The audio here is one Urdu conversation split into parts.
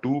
2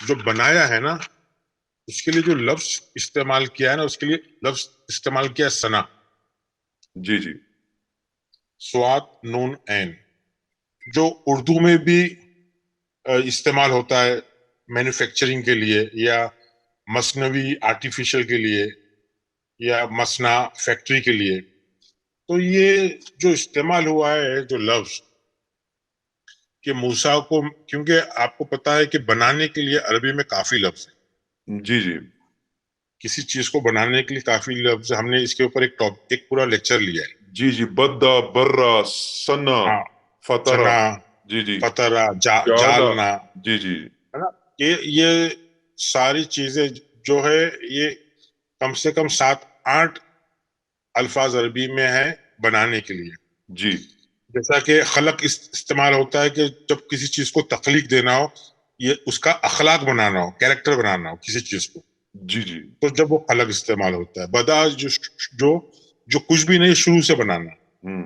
جو بنایا ہے نا اس کے لیے جو لفظ استعمال کیا ہے نا اس کے لیے لفظ استعمال کیا ہے ثنا. جی جی سواد نون عین, جو اردو میں بھی استعمال ہوتا ہے مینوفیکچرنگ کے لیے یا مصنوعی آرٹیفیشل کے لیے یا مصنع فیکٹری کے لیے. تو یہ جو استعمال ہوا ہے جو لفظ کہ موسیٰ کو, کیونکہ آپ کو پتا ہے کہ بنانے کے لیے عربی میں کافی لفظ ہے. جی جی کسی چیز کو بنانے کے لیے کافی لفظ, ہم نے اس کے اوپر ایک پورا لیکچر لیا ہے. جی جی بدا برا سنا ہاں, فترا. چنا, جی جی پترا, جالا. جالنا, جی جی ہے نا. یہ ساری چیزیں جو ہے یہ کم سے کم 7-8 الفاظ عربی میں ہے بنانے کے لیے. جی جیسا کہ خلق استعمال ہوتا ہے کہ جب کسی چیز کو تخلیق دینا ہو, یہ اس کا اخلاق بنانا ہو, کیریکٹر بنانا ہو کسی چیز کو, جی جی تو جب وہ خلق استعمال ہوتا ہے. بدا جو کچھ بھی نہیں شروع سے بنانا ہوں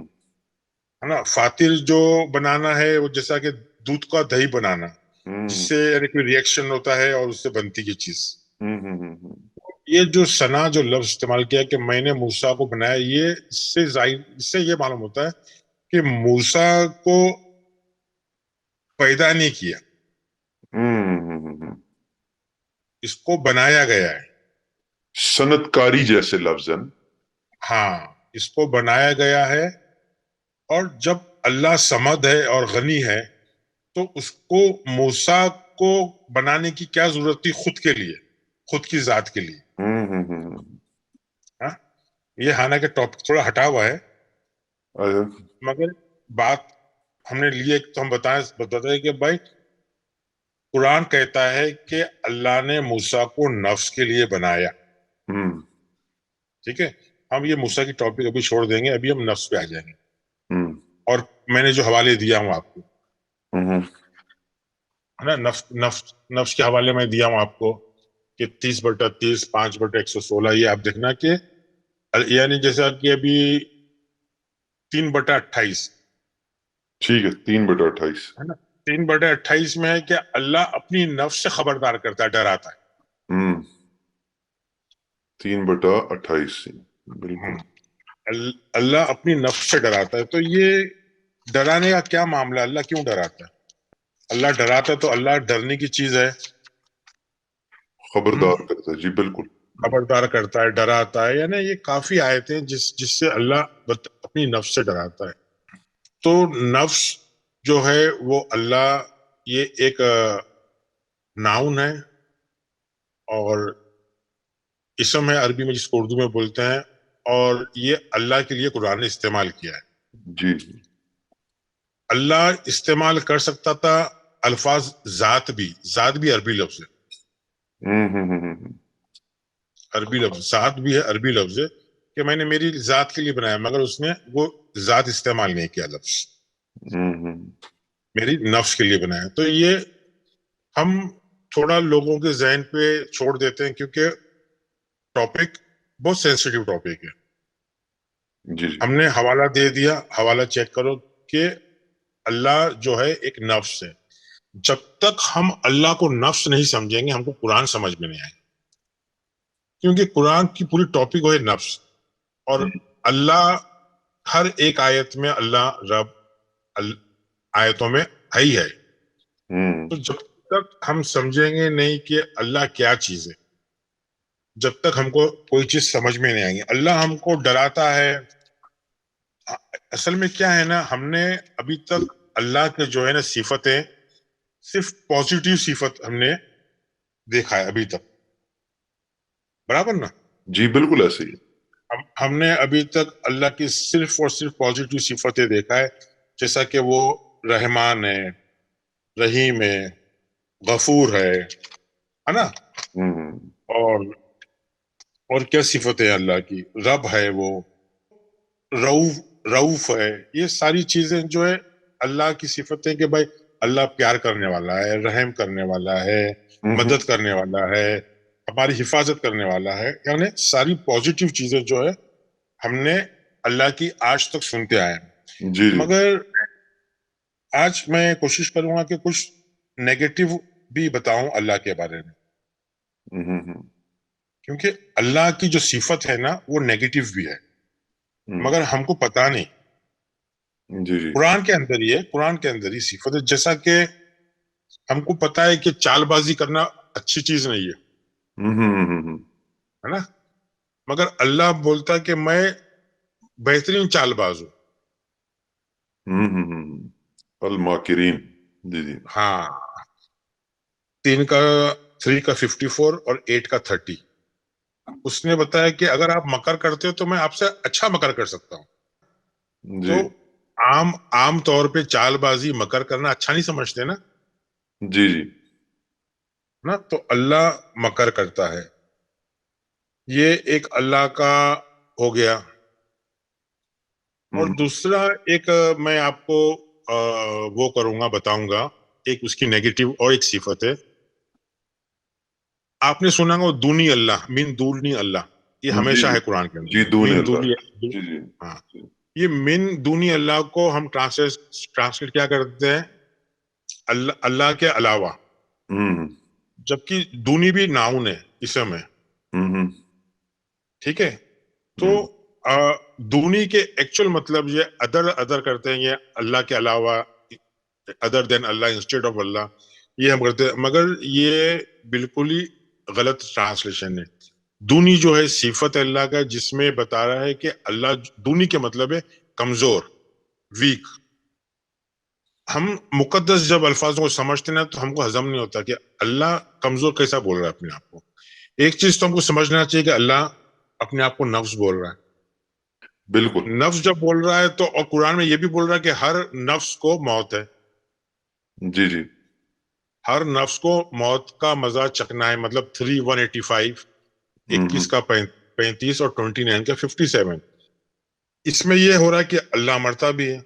ہے نا. فاتر جو بنانا ہے وہ جیسا کہ دودھ کا دہی بنانا, جس سے یعنی کوئی ریئیکشن ہوتا ہے اور اس سے بنتی کی چیز. یہ جو ثنا جو لفظ استعمال کیا کہ میں نے موسیٰ کو بنایا, یہ اس سے یہ معلوم ہوتا ہے کہ موسیٰ کو پیدا نہیں کیا, اس کو بنایا گیا ہے. صنعت کاری جیسے لفظ ہیں. ہاں, اس کو بنایا گیا ہے. اور جب اللہ صمد ہے اور غنی ہے تو اس کو موسیٰ کو بنانے کی کیا ضرورت تھی خود کے لیے, خود کی ذات کے لیے. یہ حالانکہ ٹاپک تھوڑا ہٹا ہوا ہے مگر بات ہم نے لیے تو ہم بتائیں کہ بھائی قرآن کہتا ہے کہ اللہ نے موسیٰ کو نفس کے لیے بنایا. ٹھیک ہے, ہم یہ موسیٰ کی ٹاپک ابھی چھوڑ دیں گے, ابھی ہم نفس پہ آ جائیں گے. اور میں نے جو حوالے دیا ہوں آپ کو ہے نا, نفس کے حوالے میں دیا ہوں آپ کو کہ 30/30 5/116. یہ آپ دیکھنا کہ یعنی جیسا کہ ابھی 3/28 ٹھیک ہے. 3/28 ہے نا. 3/28 میں ہے کہ اللہ اپنی نفس سے خبردار کرتا ہے, ڈراتا ہے. 3/28 بالکل. اللہ اپنی نفس سے ڈراتا ہے. تو یہ ڈرانے کا کیا معاملہ, اللہ کیوں ڈراتا ہے؟ اللہ ڈراتا ہے تو اللہ ڈرنے کی چیز ہے, خبردار کرتا ہے. جی بالکل خبردار کرتا ہے, ڈراتا ہے. یعنی یہ کافی آیتیں ہیں جس سے اللہ اپنی نفس سے ڈراتا ہے. تو نفس جو ہے وہ اللہ, یہ ایک ناؤن ہے اور اسم ہے عربی میں جس کو اردو میں بولتے ہیں, اور یہ اللہ کے لیے قرآن نے استعمال کیا ہے. جی اللہ استعمال کر سکتا تھا الفاظ ذات بھی عربی لفظ ہے. عربی لفظ ذات بھی ہے, عربی لفظ ہے کہ میں نے میری ذات کے لیے بنایا, مگر اس نے وہ ذات استعمال نہیں کیا لفظ, میری نفس کے لیے بنایا. تو یہ ہم تھوڑا لوگوں کے ذہن پہ چھوڑ دیتے ہیں کیونکہ ٹاپک بہت سینسیٹیو ٹاپک ہے. جی ہم نے حوالہ دے دیا, حوالہ چیک کرو کہ اللہ جو ہے ایک نفس ہے. جب تک ہم اللہ کو نفس نہیں سمجھیں گے ہم کو قرآن سمجھ میں نہیں آئے گا, کیونکہ قرآن کی پوری ٹاپک ہے نفس. اور اللہ ہر ایک آیت میں اللہ رب آیتوں میں ہے ہی ہے. تو جب تک ہم سمجھیں گے نہیں کہ اللہ کیا چیز ہے, جب تک ہم کو کوئی چیز سمجھ میں نہیں آئیں گی. اللہ ہم کو ڈراتا ہے, اصل میں کیا ہے نا, ہم نے ابھی تک اللہ کے جو ہے نا صفتیں صرف پازیٹیو صفت ہم نے دیکھا ہے ابھی تک, برابر نا. جی بالکل ایسے ہی. ہم نے ابھی تک اللہ کی صرف اور صرف پازیٹیو صفتیں دیکھا ہے, جیسا کہ وہ رحمان ہے, رحیم ہے, غفور ہے نا. اور کیا صفتیں اللہ کی, رب ہے, وہ رؤوف ہے. یہ ساری چیزیں جو ہے اللہ کی صفتیں کہ بھائی اللہ پیار کرنے والا ہے, رحم کرنے والا ہے, مدد کرنے والا ہے, ہماری حفاظت کرنے والا ہے. یعنی ساری پازیٹیو چیزیں جو ہے ہم نے اللہ کی آج تک سنتے آئے ہیں. جی مگر آج میں کوشش کروں گا کہ کچھ نیگیٹو بھی بتاؤں اللہ کے بارے میں، ہم، کیونکہ اللہ کی جو صفت ہے نا وہ نیگیٹو بھی ہے، ہم، مگر ہم کو پتا نہیں. جی جی. قرآن کے اندر ہی صفت ہے. جیسا کہ ہم کو پتا ہے کہ چال بازی کرنا اچھی چیز نہیں ہے، ہم، ہے نا، مگر اللہ بولتا ہے کہ میں بہترین چال باز ہوں. الماکرین. جی جی. ہاں، 3 کا 54 اور 8 کا 30. اس نے بتایا کہ اگر آپ مکر کرتے ہو تو میں آپ سے اچھا مکر کر سکتا ہوں. تو جی عام طور پہ چال بازی مکر کرنا اچھا نہیں سمجھتے نا، جی. جی. تو اللہ مکر کرتا ہے. یہ ایک اللہ کا ہو گیا. اور دوسرا ایک میں آپ کو وہ کروں گا، بتاؤں گا، ایک اس کی نیگیٹو اور ایک صفت ہے. آپ نے سنا گا دونی اللہ، من دونی اللہ، یہ جی ہمیشہ جی. ہے قرآن کے جی اندر، دون من اللہ. دونی. جی جی. ہاں، جی. یہ من دونی اللہ کو ہم ٹرانسلیٹ کیا کرتے ہیں؟ اللہ کے علاوہ. ہم، جبکہ دونی بھی ناؤن ہے، اسم ہے. ہم، ٹھیک ہے. تو دونی کے ایکچوئل مطلب یہ ادر کرتے ہیں، یہ اللہ کے علاوہ، ادر دین اللہ، انسٹیڈ آف اللہ، یہ ہم کرتے ہیں. مگر یہ بالکل ہی غلط ٹرانسلیشن ہے. دونی جو ہے صفت اللہ کا، جس میں بتا رہا ہے کہ اللہ، دونی کے مطلب ہے کمزور، ویک. ہم مقدس جب الفاظوں کو سمجھتے ہیں تو ہم کو ہضم نہیں ہوتا کہ اللہ کمزور کیسا بول رہا ہے اپنے آپ کو. ایک چیز تو ہم کو سمجھنا چاہیے کہ اللہ اپنے آپ کو نفس بول رہا ہے. بالکل. نفس جب بول رہا ہے تو، اور قرآن میں یہ بھی بول رہا ہے کہ ہر نفس کو موت ہے. جی جی. ہر نفس کو موت کا مزہ چکنا ہے. مطلب 3:185، 21 کا 35 اور 29 کا 57. اس میں یہ ہو رہا ہے کہ اللہ مرتا بھی ہے.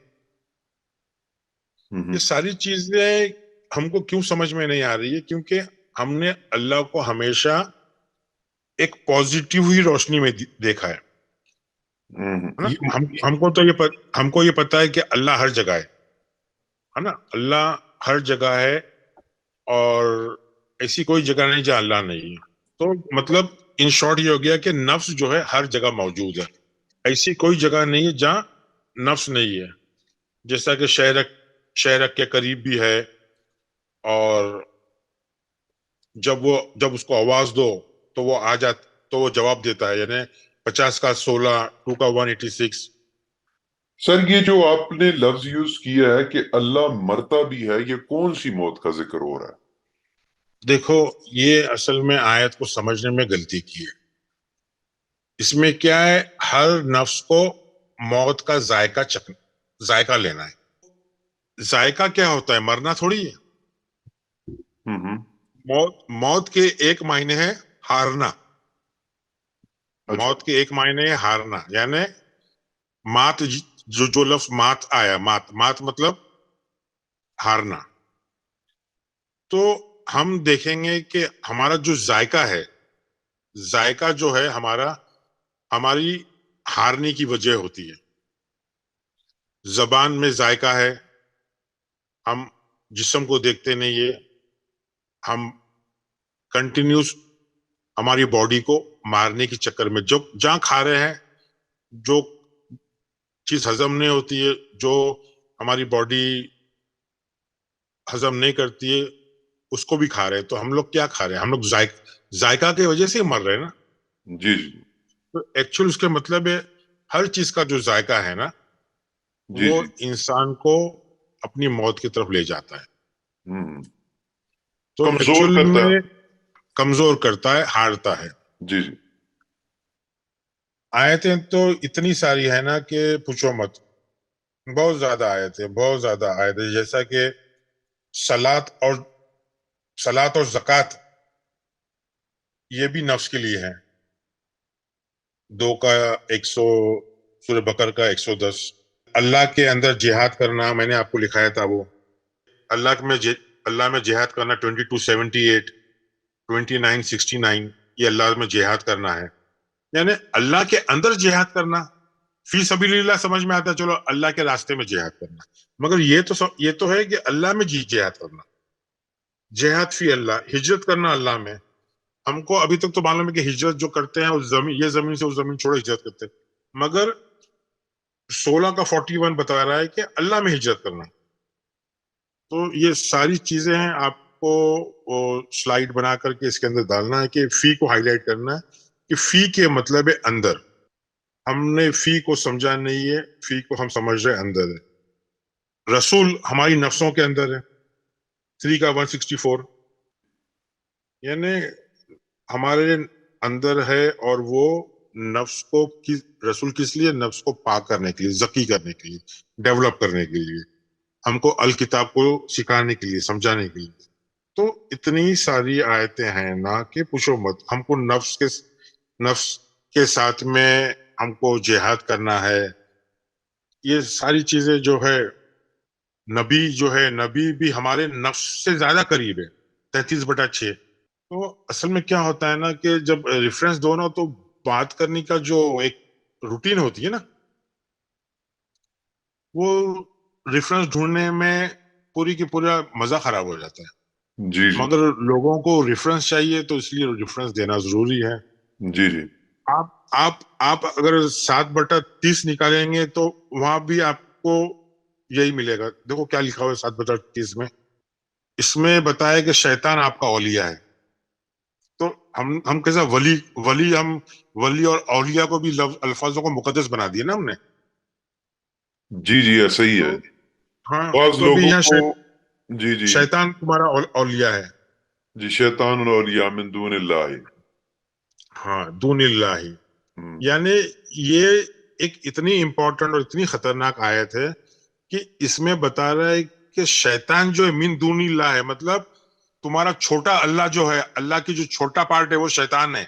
یہ ساری چیزیں ہم کو کیوں سمجھ میں نہیں آ رہی ہے؟ کیونکہ ہم نے اللہ کو ہمیشہ ایک پازیٹیو ہی روشنی میں دیکھا ہے. ہم کو یہ پتا ہے کہ اللہ ہر جگہ ہے نا، اللہ ہر جگہ ہے، اور ایسی کوئی جگہ نہیں جہاں اللہ نہیں ہے. تو مطلب ان شارٹ یہ ہو گیا کہ نفس جو ہے ہر جگہ موجود ہے. ایسی کوئی جگہ نہیں ہے جہاں نفس نہیں ہے. جیسا کہ شہرک کے قریب بھی ہے، اور جب اس کو آواز دو تو وہ آ جاتا، تو وہ جواب دیتا ہے. یعنی 50 کا 16، 2 کا 186. سر یہ جو آپ نے لفظ یوز کیا ہے کہ اللہ مرتا بھی ہے، یہ کون سی موت کا ذکر ہو رہا ہے؟ دیکھو، یہ اصل میں آیت کو سمجھنے میں غلطی کی ہے. اس میں کیا ہے، ہر نفس کو موت کا ذائقہ لینا ہے. ذائقہ کیا ہوتا ہے؟ مرنا تھوڑی ہے. موت کے ایک معنی ہے ہارنا. اچھا. موت کے ایک معنی ہے ہارنا. یعنی مات، جو لفظ مات آیا، مات مطلب ہارنا. تو ہم دیکھیں گے کہ ہمارا جو ذائقہ جو ہے ہماری ہارنے کی وجہ ہوتی ہے. زبان میں ذائقہ ہے. ہم جسم کو دیکھتے نہیں ہے، ہم کنٹینیوس ہماری باڈی کو مارنے کے چکر میں جہاں کھا رہے ہیں، جو چیز ہضم نہیں ہوتی ہے، جو ہماری باڈی ہضم نہیں کرتی ہے، اس کو بھی کھا رہے ہیں. تو ہم لوگ کیا کھا رہے ہیں؟ ہم لوگ ذائقہ کی وجہ سے مر رہے ہیں نا. جی جی. تو ایکچوئل اس کے مطلب ہے ہر چیز کا جو ذائقہ ہے نا، جی وہ جی. انسان کو اپنی موت کی طرف لے جاتا ہے. تو کمزور ایکچوئل کرتا ہے. میں کمزور کرتا ہے، ہارتا ہے. جی جی. آیتیں تو اتنی ساری ہے نا کہ پوچھو مت. بہت زیادہ آیتیں، جیسا کہ صلات اور زکوٰۃ، یہ بھی نفس کے لیے ہے. 2 کا 100، سورہ بقرہ کا 110. اللہ کے اندر جہاد کرنا، میں نے آپ کو لکھایا تھا وہ اللہ میں جہاد کرنا 22:78، 29:69، یہ اللہ میں جہاد کرنا ہے. یعنی اللہ کے اندر جہاد کرنا، فی سبیل اللہ سمجھ میں آتا ہے، چلو اللہ کے راستے میں جہاد کرنا. مگر یہ تو ہے کہ اللہ میں جہاد کرنا. جہاد فی اللہ، ہجرت کرنا اللہ میں. ہم کو ابھی تک تو معلوم ہے کہ ہجرت جو کرتے ہیں اس زمین، یہ زمین سے اس زمین چھوڑو ہجرت کرتے ہیں، مگر 16 کا 41 بتا رہا ہے کہ اللہ میں ہجرت کرنا. تو یہ ساری چیزیں ہیں، آپ کو سلائیڈ بنا کر کے اس کے اندر ڈالنا ہے کہ فی کو ہائی لائٹ کرنا ہے کہ فی کے مطلب ہے اندر. ہم نے فی کو سمجھا نہیں ہے، فی کو ہم سمجھ رہے اندر ہے. رسول ہماری نفسوں کے اندر ہے، 3 کا 164، یعنی ہمارے اندر ہے، اور وہ نفس کو رسول کس لیے؟ نفس کو پاک کرنے کے لیے، زکی کرنے کے لیے، ڈیولپ کرنے کے لیے، ہم کو الکتاب کو سکھانے کے لیے، سمجھانے کے لیے. تو اتنی ساری آیتیں ہیں نا کہ پوچھو مت. ہم کو نفس کے ساتھ میں ہم کو جہاد کرنا ہے. یہ ساری چیزیں جو ہے، نبی بھی ہمارے نفس سے زیادہ قریب ہے، 33/6. تو اصل میں کیا ہوتا ہے نا کہ جب ریفرنس دونوں، تو بات کرنے کا جو ایک روٹین ہوتی ہے نا، وہ ریفرنس ڈھونڈنے میں پوری کی پورا مزہ خراب ہو جاتا ہے. جی جی مگر لوگوں کو ریفرنس چاہیے، تو اس لیے ریفرنس دینا ضروری ہے. جی جی آپ اگر 7/30 نکالیں گے تو وہاں بھی آپ کو یہی ملے گا. دیکھو کیا لکھا ہوا ہے 7/30 میں. اس میں بتایا کہ شیطان آپ کا اولیاء ہے. تو ہم کیسا ولی اور اولیاء کو بھی الفاظوں کو مقدس بنا دیا نا ہم نے. جی جی ایسا ہی ہے. ہاں، بعض تو ابھی لوگوں یہاں کو جی جی شیطان تمہارا اولیاء ہے. جی شیطان الاولیاء من دون اللہ. ہاں، دون اللہ. یعنی یہ ایک اتنی امپورٹنٹ اور اتنی خطرناک آیت ہے کہ اس میں بتا رہا ہے کہ شیطان جو ہے من دون اللہ ہے، مطلب تمہارا چھوٹا اللہ جو ہے، اللہ کی جو چھوٹا پارٹ ہے وہ شیطان ہے.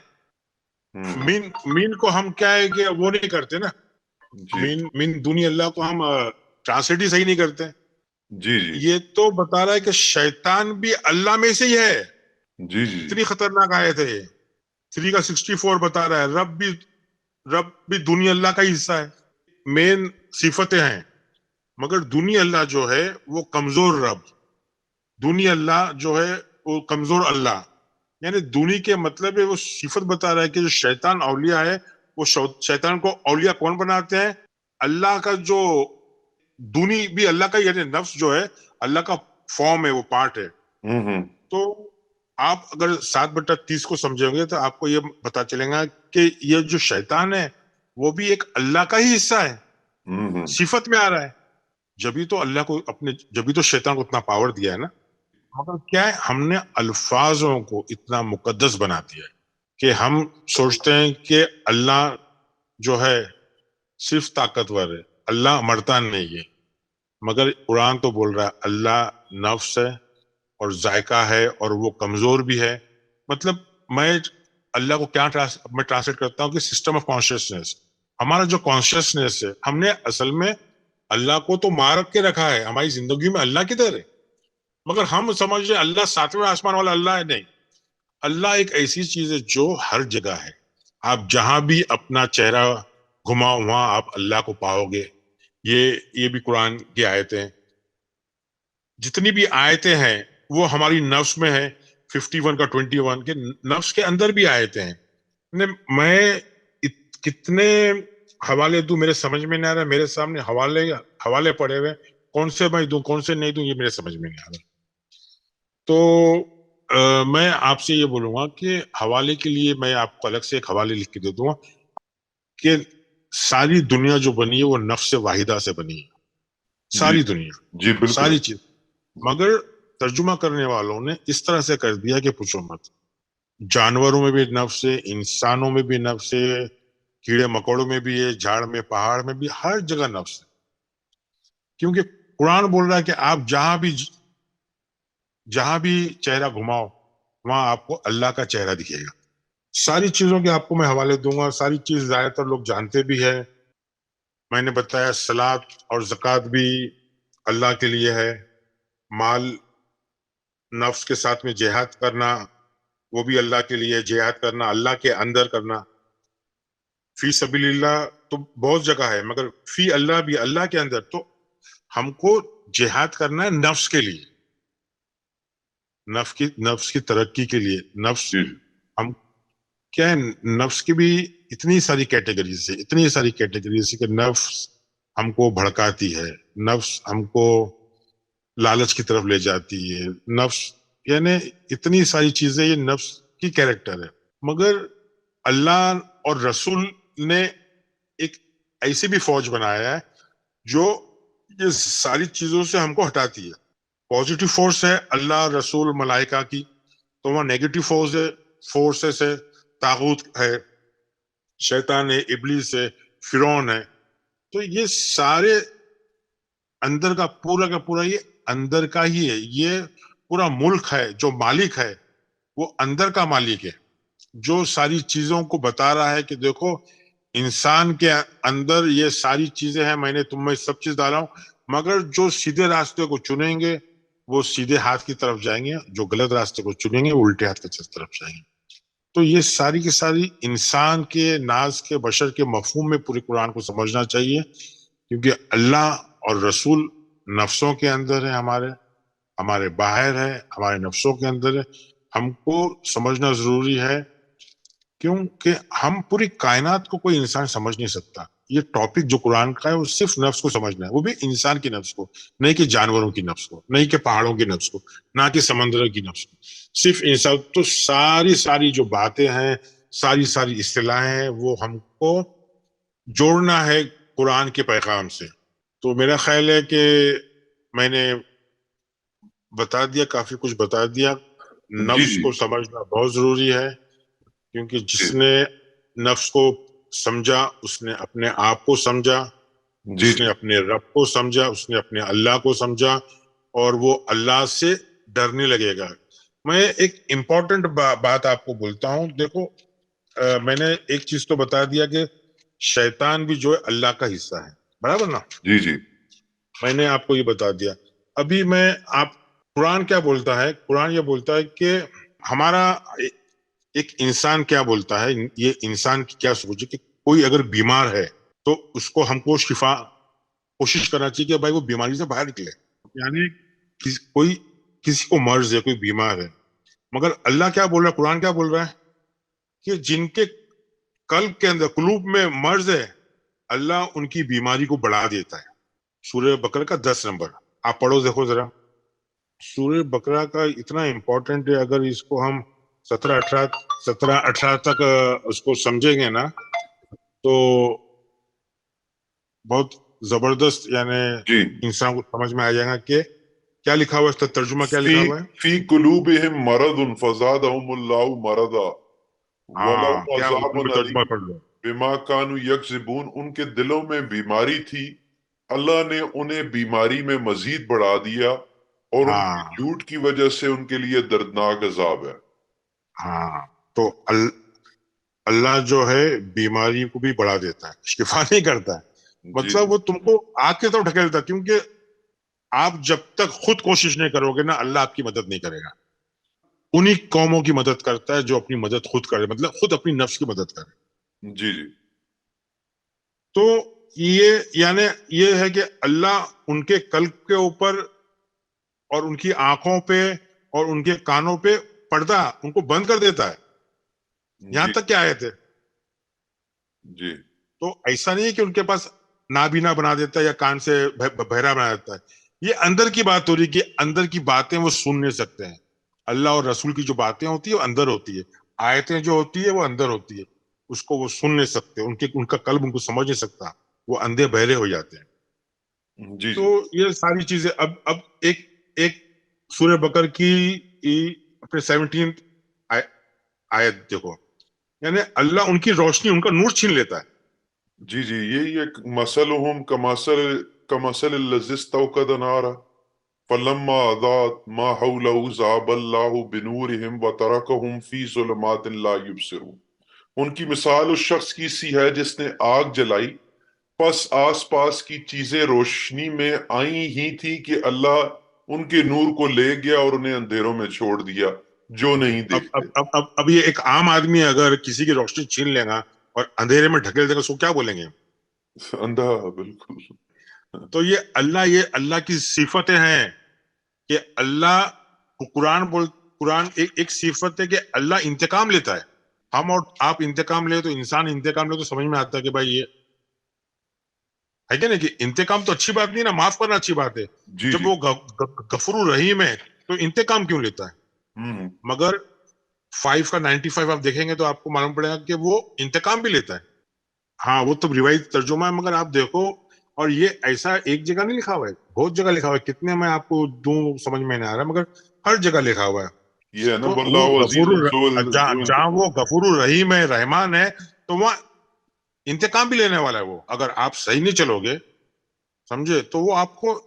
مین کو ہم کیا ہے کہ وہ نہیں کرتے نا، مین دونی اللہ کو ہم ٹرانسلیٹ ہی صحیح نہیں کرتے. جی جی یہ تو بتا رہا ہے کہ شیطان بھی اللہ میں سے ہی ہے. جی جی اتنی خطرناک آیت ہے یہ. 3 کا 64 بتا رہا ہے رب بھی دونی اللہ کا ہی حصہ ہے. مین صفتیں ہیں، مگر دونی اللہ جو ہے وہ کمزور رب. دونی اللہ جو ہے وہ کمزور اللہ. یعنی دونی کے مطلب ہے وہ صفت بتا رہا ہے کہ جو شیطان اولیاء ہے، وہ شیطان کو اولیاء کون بناتے ہیں؟ اللہ کا جو دونی بھی اللہ کا، یعنی نفس جو ہے اللہ کا فارم ہے، وہ پارٹ ہے. تو آپ اگر 7/30 کو سمجھیں گے تو آپ کو یہ پتا چلے گا کہ یہ جو شیطان ہے وہ بھی ایک اللہ کا ہی حصہ ہے، صفت میں آ رہا ہے. جبھی تو اللہ کو جبھی تو شیطان کو اتنا پاور دیا ہے نا. مگر کیا ہے، ہم نے الفاظوں کو اتنا مقدس بنا دیا ہے کہ ہم سوچتے ہیں کہ اللہ جو ہے صرف طاقتور ہے، اللہ مرتا نہیں ہے. مگر قرآن تو بول رہا ہے اللہ نفس ہے اور ذائقہ ہے، اور وہ کمزور بھی ہے. مطلب میں اللہ کو کیا میں ٹرانسلیٹ کرتا ہوں کہ سسٹم آف کانشیسنیس. ہمارا جو کانشیسنیس ہے، ہم نے اصل میں اللہ کو تو مار کے رکھا ہے ہماری زندگی میں اللہ کی طرح، مگر ہم سمجھ رہے اللہ 7ویں آسمان والا اللہ ہے. نہیں، اللہ ایک ایسی چیز ہے جو ہر جگہ ہے. آپ جہاں بھی اپنا چہرہ گھماؤ وہاں آپ اللہ کو پاؤ گے. یہ بھی قرآن کی آیتیں، جتنی بھی آیتیں ہیں وہ ہماری نفس میں ہے. 51 کا 21 کے نفس کے اندر بھی آیتیں ہیں. میں کتنے حوالے دوں میرے سمجھ میں نہیں آ رہا. میرے سامنے حوالے پڑے ہوئے، کون سے میں دوں کون سے نہیں دوں یہ میرے سمجھ میں نہیں آ رہا. تو میں آپ سے یہ بولوں گا کہ حوالے کے لیے میں آپ کو الگ سے ایک حوالے لکھ کے دے دوں گا کہ ساری دنیا جو بنی ہے وہ نفس واحدہ سے بنی ہے. ساری دنیا، جی بالکل. ساری چیز. مگر ترجمہ کرنے والوں نے اس طرح سے کر دیا کہ پوچھو مت. جانوروں میں بھی نفس ہے، انسانوں میں بھی نفس ہے، کیڑے مکوڑوں میں بھی ہے، جھاڑ میں پہاڑ میں بھی، ہر جگہ نفس ہے. کیونکہ قرآن بول رہا ہے کہ آپ جہاں بھی چہرہ گھماؤ وہاں آپ کو اللہ کا چہرہ دکھے گا. ساری چیزوں کے آپ کو میں حوالے دوں گا. ساری چیز زیادہ تر لوگ جانتے بھی ہے. میں نے بتایا صلاۃ اور زکوٰۃ بھی اللہ کے لیے ہے. مال نفس کے ساتھ میں جہاد کرنا وہ بھی اللہ کے لیے. جہاد کرنا اللہ کے اندر کرنا، فی سبیل اللہ تو بہت جگہ ہے، مگر فی اللہ بھی اللہ کے اندر. تو ہم کو جہاد کرنا ہے نفس کے لیے. نفس کی ترقی کے لیے نفس جی ہم کیا ہے، نفس کی بھی اتنی ساری کیٹیگریز ہے کہ نفس ہم کو بھڑکاتی ہے، نفس ہم کو لالچ کی طرف لے جاتی ہے، نفس یعنی اتنی ساری چیزیں یہ نفس کی کیریکٹر ہے. مگر اللہ اور رسول نے ایک ایسی بھی فوج بنایا ہے جو یہ ساری چیزوں سے ہم کو ہٹاتی ہے. پازیٹیو فورس ہے اللہ، رسول، ملائکہ کی، تو وہاں نیگیٹو فورسز ہے، طاغوت ہے، شیطان ہے، ابلیس ہے، فرعون ہے. تو یہ سارے اندر کا پورا یہ اندر کا ہی ہے. یہ پورا ملک ہے جو مالک ہے وہ اندر کا مالک ہے، جو ساری چیزوں کو بتا رہا ہے کہ دیکھو انسان کے اندر یہ ساری چیزیں ہیں، میں نے تم میں سب چیز ڈالا ہوں، مگر جو سیدھے راستے کو چنیں گے وہ سیدھے ہاتھ کی طرف جائیں گے، جو غلط راستے کو چنیں گے وہ الٹے ہاتھ کی طرف جائیں گے. تو یہ ساری کی ساری انسان کے ناز کے بشر کے مفہوم میں پورے قرآن کو سمجھنا چاہیے، کیونکہ اللہ اور رسول نفسوں کے اندر ہے، ہمارے باہر ہے، ہمارے نفسوں کے اندر ہے. ہم کو سمجھنا ضروری ہے کیونکہ ہم پوری کائنات کو کوئی انسان سمجھ نہیں سکتا. یہ ٹاپک جو قرآن کا ہے وہ صرف نفس کو سمجھنا ہے، وہ بھی انسان کی نفس کو، نہیں کہ جانوروں کی نفس کو، نہیں کہ پہاڑوں کی نفس کو، نہ کہ سمندر کی نفس کو، صرف انسان. تو ساری جو باتیں ہیں، ساری اصطلاحیں ہیں، وہ ہم کو جوڑنا ہے قرآن کے پیغام سے. تو میرا خیال ہے کہ میں نے بتا دیا، کافی کچھ بتا دیا. جی نفس جی کو سمجھنا بہت ضروری ہے، کیونکہ جی جس نے نفس کو سمجھا اس نے اپنے آپ کو سمجھا، جی اس نے اپنے رب کو سمجھا، اس نے اپنے اللہ کو سمجھا، اور وہ اللہ سے ڈرنے لگے گا. میں ایک امپورٹنٹ بات آپ کو بولتا ہوں. دیکھو میں نے ایک چیز تو بتا دیا کہ شیطان بھی جو ہے اللہ کا حصہ ہے، برابر نا؟ جی جی میں نے آپ کو یہ بتا دیا. ابھی قرآن کیا بولتا ہے؟ قرآن یہ بولتا ہے کہ ہمارا ایک انسان کیا بولتا ہے، یہ انسان کی کیا سوچ ہے کہ کوئی اگر بیمار ہے تو اس کو ہم کو شفا کوشش کرنا چاہیے کہ بھائی وہ بیماری سے باہر نکلے. یعنی کسی کو مرض ہے، کوئی بیمار ہے، مگر اللہ کیا بول رہا ہے، قرآن کیا بول رہا ہے کہ جن کے قلب کے اندر، قلوب میں مرض ہے، اللہ ان کی بیماری کو بڑھا دیتا ہے. سورہ بقرہ کا 10 نمبر آپ پڑھو، دیکھو ذرا. سورہ بقرہ کا اتنا امپورٹنٹ ہے، اگر اس کو ہم 17-18 تک اس کو سمجھیں گے نا تو بہت زبردست، یعنی جی. انسان کو سمجھ میں آ جائے گا کہ کیا لکھا ہوا ہے. اس کا ترجمہ کیا لکھا ہوا ہے؟ فی قلوبہم مرض فزادہم اللہ مرضا ولہم کیا عذاب ترجمہ علیم پڑھ لو. بما کانوا یکذبون. ان کے دلوں میں بیماری تھی، اللہ نے انہیں بیماری میں مزید بڑھا دیا، اور ان کی جھوٹ کی وجہ سے ان کے لیے دردناک عذاب ہے. تو اللہ جو ہے بیماری کو بھی بڑھا دیتا ہے، شفا نہیں کرتا ہے. جی مطلب وہ تم کو آگ کی طرف ڈھکیلتا ہے، کیونکہ آپ جب تک خود کوشش نہیں کرو گے نا اللہ آپ کی مدد نہیں کرے گا. انہی قوموں کی مدد کرتا ہے جو اپنی مدد خود کرے، مطلب خود اپنی نفس کی مدد کرے. جی جی تو یعنی یہ ہے کہ اللہ ان کے قلب کے اوپر اور ان کی آنکھوں پہ اور ان کے کانوں پہ پردہ ان کو بند کر دیتا ہے. یہاں جی تک کیا آئے تھے. جی تو ایسا نہیں ہے کہ ان کے پاس نابینا بنا دیتا ہے یا کان سے بہرا بنا دیتا ہے. یہ اندر کی بات ہو رہی کہ اندر کی باتیں وہ سن نہیں سکتے ہیں. اللہ اور رسول کی جو باتیں ہوتی ہے وہ اندر ہوتی ہے، آیتیں جو ہوتی ہے وہ اندر ہوتی ہے، اس کو وہ سن نہیں سکتے، ان کا قلب ان کو سمجھ نہیں سکتا، وہ اندھے بہرے ہو جاتے ہیں. جی تو جی یہ ساری چیزیں اب ایک سورہ بقر کی اپنے 17 آیت دیکھو، یعنی اللہ ان کی روشنی، ان کا نور چھین لیتا ہے. جی جی یہی ایک مثلہم کمثل الذی استوقد نارا فلما اضاءت ما حولہ ذهب اللہ بنورہم وترکہم فی ظلمات لا یبصرون. ان کی مثال اس شخص کی سی ہے جس نے آگ جلائی، پس آس پاس کی چیزیں روشنی میں آئی ہی تھی کہ اللہ ان کے نور کو لے گیا اور انہیں اندھیروں میں چھوڑ دیا جو نہیں دیکھتے. اب یہ ایک عام آدمی اگر کسی کی روشنی چھین لے گا اور اندھیرے میں ڈھکیل دے گا، اس کو کیا بولیں گے؟ اندھا. بالکل. تو یہ اللہ کی صفتیں ہیں کہ اللہ قرآن ایک صفت ہے کہ اللہ انتقام لیتا ہے. ہم اور آپ انتقام لے تو انسان انتقام لے تو سمجھ میں آتا ہے کہ بھائی یہ ہے کہ نہیں کہ انتقام تو اچھی بات نہیں نا, معاف کرنا اچھی بات ہے. جی جب جی. وہ غفور رحیم ہے تو انتقام کیوں لیتا ہے؟ مگر 5 کا 95 آپ دیکھیں گے تو آپ کو معلوم پڑے گا کہ وہ انتقام بھی لیتا ہے. ہاں وہ تو روایتی ترجمہ ہے, مگر آپ دیکھو, اور یہ ایسا ایک جگہ نہیں لکھا ہوا ہے, بہت جگہ لکھا ہوا ہے. کتنے میں آپ کو دوں سمجھ میں نہیں آ رہا, مگر ہر جگہ لکھا ہوا ہے. یہ ہے نا, تو وہ واللہ عزیز جہاں وہ غفور الرحیم ہے, رحمان ہے, تو وہاں انتقام بھی لینے والا ہے وہ. اگر آپ صحیح نہیں چلو گے, سمجھے, تو وہ آپ کو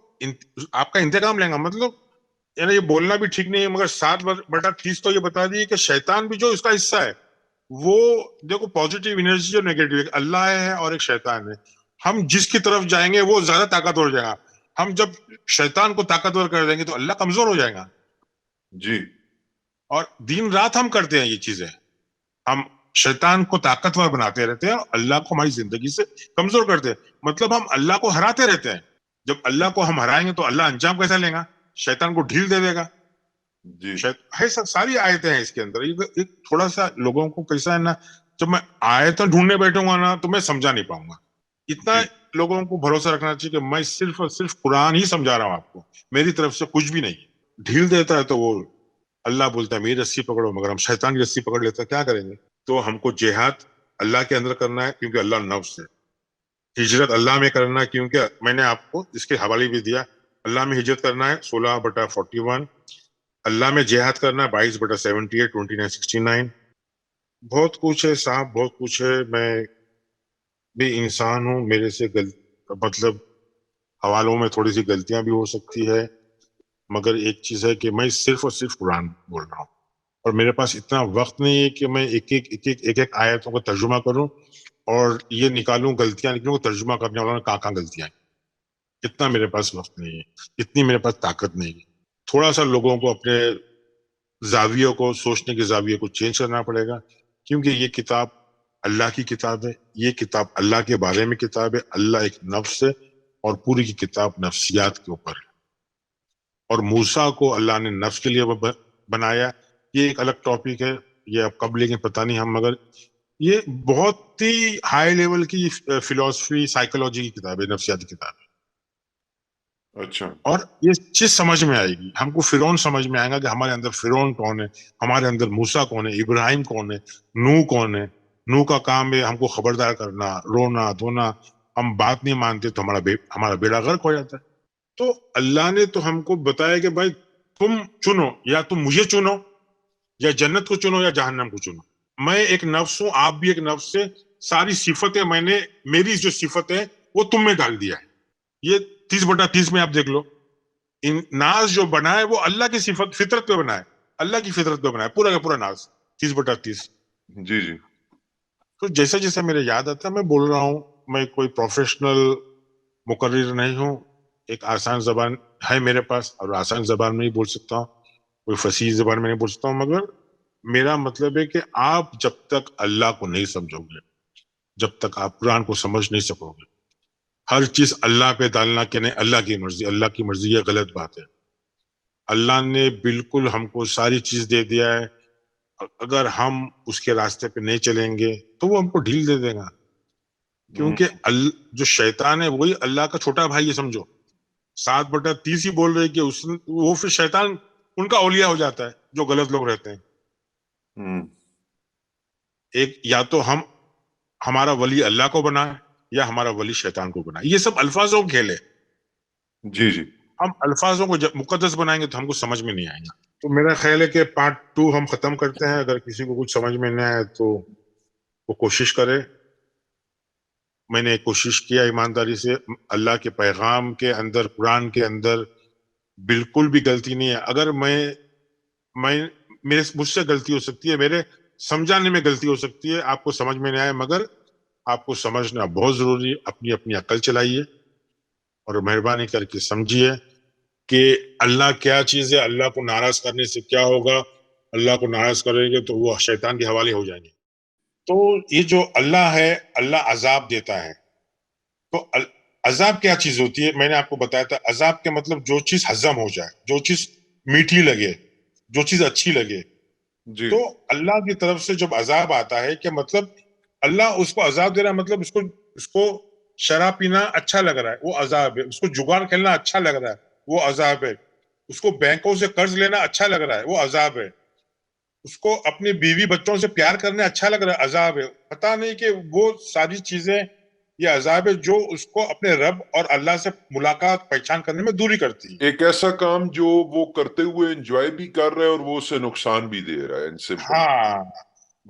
آپ کا انتقام لیں گا. مطلب یعنی یہ بولنا بھی ٹھیک نہیں ہے, مگر 7/30 تو یہ بتا دیے کہ شیطان بھی جو اس کا حصہ ہے, وہ دیکھو پازیٹیو انرجی اور نیگیٹو, ایک اللہ ہے اور ایک شیطان ہے. ہم جس کی طرف جائیں گے وہ زیادہ طاقتور ہو جائے گا. ہم جب شیطان کو طاقتور کر دیں گے تو اللہ کمزور ہو جائے گا. جی. اور دن رات ہم کرتے ہیں یہ چیزیں, ہم شیطان کو طاقتور بناتے رہتے ہیں اور اللہ کو ہماری زندگی سے کمزور کرتے ہیں. مطلب ہم اللہ کو ہراتے رہتے ہیں. جب اللہ کو ہم ہرائیں گے تو اللہ انجام کیسا لے گا؟ شیطان کو ڈھیل دے دے گا. جی ساری آیتیں ہیں اس کے اندر. ایک تھوڑا سا لوگوں کو کیسا ہے نا, جب میں آیتیں ڈھونڈنے بیٹھوں گا نا تو میں سمجھا نہیں پاؤں گا. اتنا جی. لوگوں کو بھروسہ رکھنا چاہیے کہ میں صرف اور صرف قرآن ہی سمجھا رہا ہوں آپ کو, میری طرف سے کچھ بھی نہیں. ڈھیل دیتا ہے تو وہ اللہ بولتا ہے میری رسی پکڑو, مگر ہم شیطان کی رسی پکڑ لیتے ہیں, کیا کریں گے؟ تو ہم کو جہاد اللہ کے اندر کرنا ہے کیونکہ اللہ نفس ہے. ہجرت اللہ میں کرنا ہے کیونکہ میں نے آپ کو اس کے حوالے بھی دیا. اللہ میں ہجرت کرنا ہے 16/41, اللہ میں جہاد کرنا ہے 22/78, 29/69. بہت کچھ ہے صاحب, بہت کچھ ہے. میں بھی انسان ہوں, میرے سے مطلب حوالوں میں تھوڑی سی غلطیاں بھی ہو سکتی ہے, مگر ایک چیز ہے کہ میں صرف اور صرف قرآن بول رہا ہوں. اور میرے پاس اتنا وقت نہیں ہے کہ میں ایک آیتوں کا ترجمہ کروں اور یہ نکالوں غلطیاں نکلوں, ترجمہ کرنے والوں نے کہاں غلطیاں ہیں. اتنا میرے پاس وقت نہیں ہے, اتنی میرے پاس طاقت نہیں ہے. تھوڑا سا لوگوں کو اپنے زاویوں کو, سوچنے کے زاویے کو چینج کرنا پڑے گا, کیونکہ یہ کتاب اللہ کی کتاب ہے. یہ کتاب اللہ کے بارے میں کتاب ہے. اللہ ایک نفس ہے اور پوری کی کتاب نفسیات کے اوپر ہے. اور موسیٰ کو اللہ نے نفس کے لیے بنایا. یہ ایک الگ ٹاپک ہے, یہ اب کب لیں گے پتہ نہیں ہم, مگر یہ بہت ہی ہائی لیول کی فلسفی سائیکولوجی کی کتاب ہے, نفسیاتی کتاب ہے. اچھا. اور یہ چیز سمجھ میں آئے گی, ہم کو فرعون سمجھ میں آئے گا کہ ہمارے اندر فرعون کون ہے, ہمارے اندر موسیٰ کون ہے, ابراہیم کون ہے, نوح کون ہے. نوح کا کام ہے ہم کو خبردار کرنا, رونا دھونا. ہم بات نہیں مانتے تو ہمارا بیڑا غرق ہو جاتا ہے. تو اللہ نے تو ہم کو بتایا کہ بھائی تم چنو, یا تم مجھے چنو, یا جنت کو چنو یا جہنم کو چنو. میں ایک نفس ہوں, آپ بھی ایک نفس ہے. ساری صفتیں میں نے, میری جو صفت ہے وہ تم میں ڈال دیا ہے. یہ 30/30 میں آپ دیکھ لو, ناز جو بنا ہے وہ اللہ کی صفت فطرت پہ بنا ہے, اللہ کی فطرت پہ بنا ہے پورا کا پورا ناز 30/30. جی جی. تو جیسا جیسا میرے یاد آتا ہے میں بول رہا ہوں. میں کوئی پروفیشنل مقرر نہیں ہوں, ایک آسان زبان ہے میرے پاس اور آسان زبان میں ہی بول سکتا ہوں, کوئی فصیح زبان میں نہیں بول سکتا ہوں. مگر میرا مطلب ہے کہ آپ جب تک اللہ کو نہیں سمجھو گے, جب تک آپ قرآن کو سمجھ نہیں سکو گے, ہر چیز اللہ پہ ڈالنا کہ نہیں اللہ کی مرضی, اللہ کی مرضی, یہ غلط بات ہے. اللہ نے بالکل ہم کو ساری چیز دے دیا ہے, اگر ہم اس کے راستے پہ نہیں چلیں گے تو وہ ہم کو ڈھیل دے دے گا. کیونکہ جو شیطان ہے وہی اللہ کا چھوٹا بھائی ہے, سمجھو. 7/30 ہی بول رہے کہ وہ پھر شیطان ان کا اولیاء ہو جاتا ہے جو غلط لوگ رہتے ہیں. ایک یا تو ہمارا ولی اللہ کو بنا یا ہمارا ولی شیطان کو بنا. یہ سب الفاظوں کے کھیل ہے. جی جی. ہم الفاظوں کو جب مقدس بنائیں گے تو ہم کو سمجھ میں نہیں آئے گا. تو میرا خیال ہے کہ پارٹ 2 ہم ختم کرتے ہیں. اگر کسی کو کچھ سمجھ میں نہیں آئے تو وہ کوشش کرے. میں نے کوشش کیا ایمانداری سے. اللہ کے پیغام کے اندر, قرآن کے اندر بالکل بھی غلطی نہیں ہے. اگر مجھ سے غلطی ہو سکتی ہے, میرے سمجھانے میں غلطی ہو سکتی ہے, آپ کو سمجھ میں نہیں آئے, مگر آپ کو سمجھنا بہت ضروری ہے. اپنی عقل چلائیے اور مہربانی کر کے سمجھیے کہ اللہ کیا چیز ہے, اللہ کو ناراض کرنے سے کیا ہوگا. اللہ کو ناراض کریں گے تو وہ شیطان کے حوالے ہو جائیں گے. تو یہ جو اللہ ہے, اللہ عذاب دیتا ہے. تو عذاب کیا چیز ہوتی ہے؟ میں نے آپ کو بتایا تھا, عذاب کے مطلب جو چیز ہضم ہو جائے, جو چیز میٹھی لگے, جو چیز اچھی لگے. جی تو اللہ کی طرف سے جب عذاب آتا ہے کہ مطلب اللہ اس کو عذاب دے رہا ہے, مطلب اس کو شراب پینا اچھا لگ رہا ہے, وہ عذاب ہے. اس کو جگار کھیلنا اچھا لگ رہا ہے, وہ عذاب ہے. اس کو بینکوں سے قرض لینا اچھا لگ رہا ہے, وہ عذاب ہے. اس کو اپنی بیوی بچوں سے پیار کرنا اچھا لگ رہا ہے, عذاب ہے. پتا نہیں کہ وہ ساری چیزیں یہ عذاب ہے جو اس کو اپنے رب اور اللہ سے ملاقات پہچان کرنے میں دوری کرتی ہے. ایک ایسا کام جو وہ کرتے ہوئے انجوائے بھی کر رہا ہے اور وہ اسے نقصان بھی دے رہا ہے, ان سمپل. ہاں,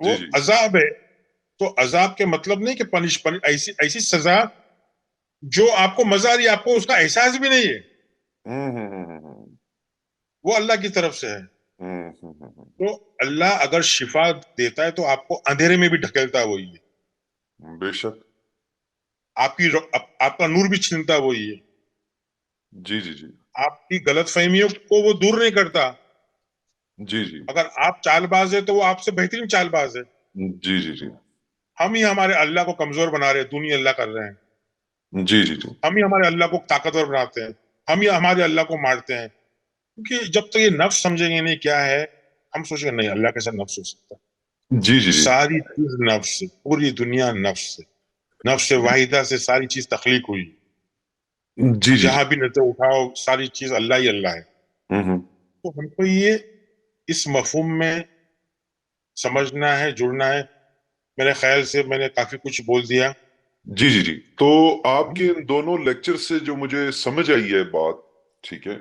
وہ جی جی عذاب ہے. تو عذاب کے مطلب نہیں کہ پنش ایسی سزا جو آپ کو مزہ آ رہی ہے, آپ کو اس کا احساس بھی نہیں ہے, وہ اللہ کی طرف سے ہے. تو اللہ اگر شفا دیتا ہے تو آپ کو اندھیرے میں بھی ڈھکیلتا ہے وہی ہے. بے شک. آپ کا نور بھی چھینتا وہی ہے. جی جی جی آپ کی غلط فہمیوں کو وہ دور نہیں کرتا. جی جی اگر آپ چال باز ہے تو وہ آپ سے بہترین چال باز ہے. جی جی جی ہم ہی ہمارے اللہ کو کمزور بنا رہے ہیں, دنیا اللہ کر رہے ہیں. جی جی جی ہم ہی ہمارے اللہ کو طاقتور بناتے ہیں, ہم ہی ہمارے اللہ کو مارتے ہیں. کیونکہ جب تک یہ نفس سمجھیں گے نہیں کیا ہے, ہم سوچیں گے نہیں اللہ کے ساتھ نفس ہو سکتا ہے. جی جی جی ساری چیز نفس سے, پوری دنیا نفس سے, نفس واحدہ سے ساری چیز تخلیق ہوئی. جی جی جہاں بھی نظر اٹھاؤ ساری چیز اللہ ہی اللہ ہے. تو ہم کو یہ اس مفہوم میں سمجھنا ہے, جڑنا ہے. میرے خیال سے میں نے کافی کچھ بول دیا. جی جی جی تو آپ کے ان دونوں لیکچر سے جو مجھے سمجھ آئی ہے بات, ٹھیک ہے,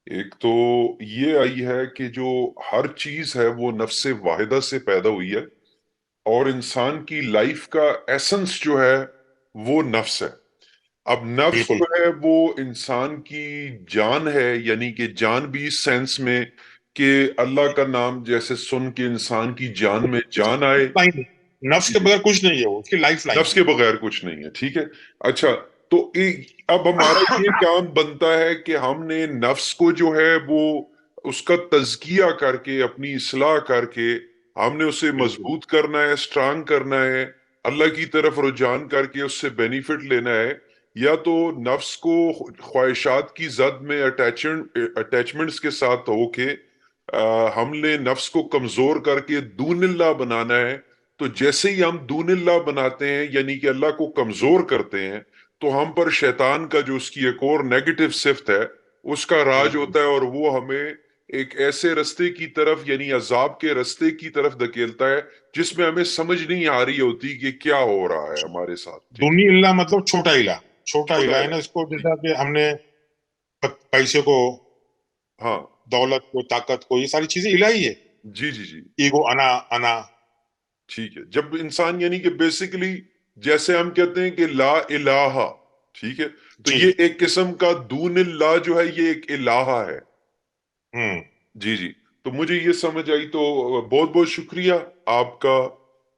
ایک تو یہ آئی ہے کہ جو ہر چیز ہے وہ نفس واحدہ سے پیدا ہوئی ہے, اور انسان کی لائف کا ایسنس جو ہے وہ نفس ہے. اب نفس بالکل جو ہے وہ انسان کی جان ہے, یعنی کہ جان بھی اس سینس میں کہ اللہ کا نام جیسے سن کے انسان کی جان میں جان آئے. لائن ہے. نفس کے بغیر کچھ نہیں ہے, وہ اس کی لائف لائن نفس کے بغیر کچھ نہیں ہے, ٹھیک ہے. اچھا, تو اب ہمارا یہ کام بنتا ہے کہ ہم نے نفس کو جو ہے وہ اس کا تزکیہ کر کے, اپنی اصلاح کر کے, ہم نے اسے بالکل مضبوط کرنا ہے, اسٹرانگ کرنا ہے, اللہ کی طرف رجوع کر کے اس سے بینیفٹ لینا ہے. یا تو نفس کو خواہشات کی زد میں اٹیچمنٹس کے ساتھ ہو کے ہم نے نفس کو کمزور کر کے دون اللہ بنانا ہے. تو جیسے ہی ہم دون اللہ بناتے ہیں, یعنی کہ اللہ کو کمزور کرتے ہیں, تو ہم پر شیطان کا جو اس کی ایک اور نیگیٹو صفت ہے اس کا راج بالکل ہوتا ہے, اور وہ ہمیں ایک ایسے رستے کی طرف, یعنی عذاب کے رستے کی طرف دھکیلتا ہے جس میں ہمیں سمجھ نہیں آ رہی ہوتی کہ کیا ہو رہا ہے ہمارے ساتھ. ٹھیک ہے, دنیا اللہ مطلب چھوٹا الہ, چھوٹا چھوٹا الہ ہے نا. اس کو ہے. جیسا کہ ہم نے پیسے کو, ہاں دولت کو, طاقت کو, یہ ساری چیزیں الہی ہے. جی جی جی ایگو, انا انا. ٹھیک ہے. جب انسان یعنی کہ بیسیکلی جیسے ہم کہتے ہیں کہ لا الہ, ٹھیک ہے, تو جی یہ ایک قسم کا دون اللہ جو ہے یہ ایک الہ ہے. ہوں جی جی تو مجھے یہ سمجھ آئی, تو بہت بہت شکریہ آپ کا.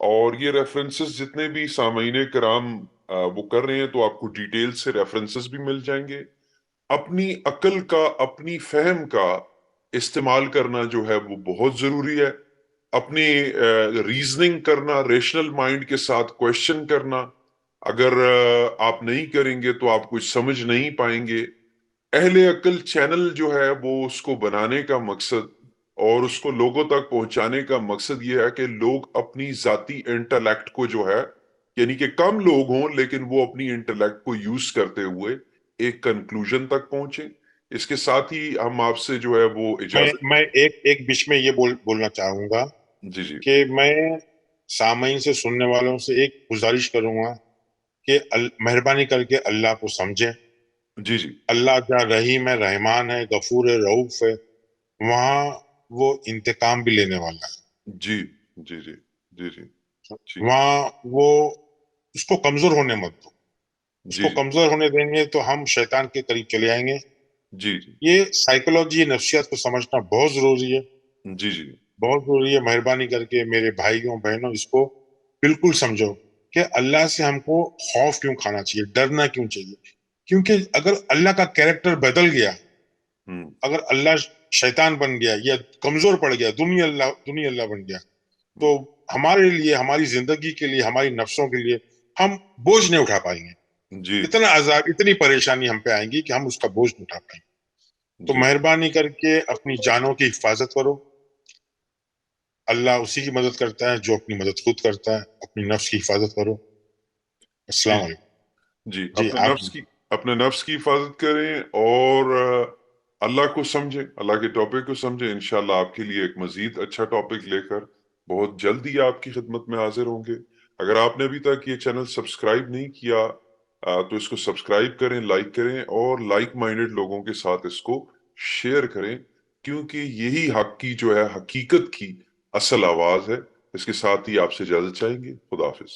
اور یہ ریفرنسز جتنے بھی سامعین کرام وہ کر رہے ہیں, تو آپ کو ڈیٹیل سے ریفرنسز بھی مل جائیں گے. اپنی عقل کا, اپنی فہم کا استعمال کرنا جو ہے وہ بہت ضروری ہے. اپنی ریزننگ کرنا, ریشنل مائنڈ کے ساتھ کوشچن کرنا, اگر آپ نہیں کریں گے تو آپ کچھ سمجھ نہیں پائیں گے. اہل عقل چینل جو ہے وہ اس کو بنانے کا مقصد اور اس کو لوگوں تک پہنچانے کا مقصد یہ ہے کہ لوگ اپنی ذاتی انٹلیکٹ کو جو ہے, یعنی کہ کم لوگ ہوں لیکن وہ اپنی انٹلیکٹ کو یوز کرتے ہوئے ایک کنکلوژن تک پہنچے. اس کے ساتھ ہی ہم آپ سے جو ہے وہ اجازت. میں ایک بیچ میں یہ بولنا چاہوں گا جی جی کہ میں سامعین سے, سننے والوں سے ایک گزارش کروں گا کہ مہربانی کر کے اللہ کو سمجھیں. جی جی اللہ جہاں رحیم ہے, رحمان ہے, غفور ہے, رؤوف ہے, وہاں وہ انتقام بھی لینے والا ہے. جی جی جی جی جی ٹھیک. وہاں وہ اس کو کمزور ہونے مت دو. اس جی کو جی کمزور ہونے دیں گے تو ہم شیطان کے قریب چلے آئیں گے. جی جی یہ سائیکولوجی, نفسیات کو سمجھنا بہت ضروری ہے, جی جی بہت ضروری ہے. مہربانی کر کے میرے بھائیوں بہنوں اس کو بالکل سمجھو کہ اللہ سے ہم کو خوف کیوں کھانا چاہیے, ڈرنا کیوں چاہیے. کیونکہ اگر اللہ کا کیریکٹر بدل گیا, اگر اللہ شیطان بن گیا یا کمزور پڑ گیا, دنیا اللہ بن گیا, تو ہمارے لیے, ہماری زندگی کے لیے, ہماری نفسوں کے لیے ہم بوجھ نہیں اٹھا پائیں گے. جی اتنا عذاب, اتنی پریشانی ہم پہ آئیں گی کہ ہم اس کا بوجھ نہیں اٹھا پائیں گے. تو جی مہربانی کر کے اپنی جانوں کی حفاظت کرو, اللہ اسی کی مدد کرتا ہے جو اپنی مدد خود کرتا ہے. اپنی نفس کی حفاظت کرو. السلام جی علیکم. جی جی آپ. اپنے نفس کی حفاظت کریں اور اللہ کو سمجھیں، اللہ کے ٹاپک کو سمجھیں. انشاءاللہ آپ کے لیے ایک مزید اچھا ٹاپک لے کر بہت جلدی آپ کی خدمت میں حاضر ہوں گے. اگر آپ نے ابھی تک یہ چینل سبسکرائب نہیں کیا تو اس کو سبسکرائب کریں، لائک کریں اور لائک مائنڈڈ لوگوں کے ساتھ اس کو شیئر کریں، کیونکہ یہی حق کی جو ہے حقیقت کی اصل آواز ہے. اس کے ساتھ ہی آپ سے اجازت چاہیں گے. خدا حافظ.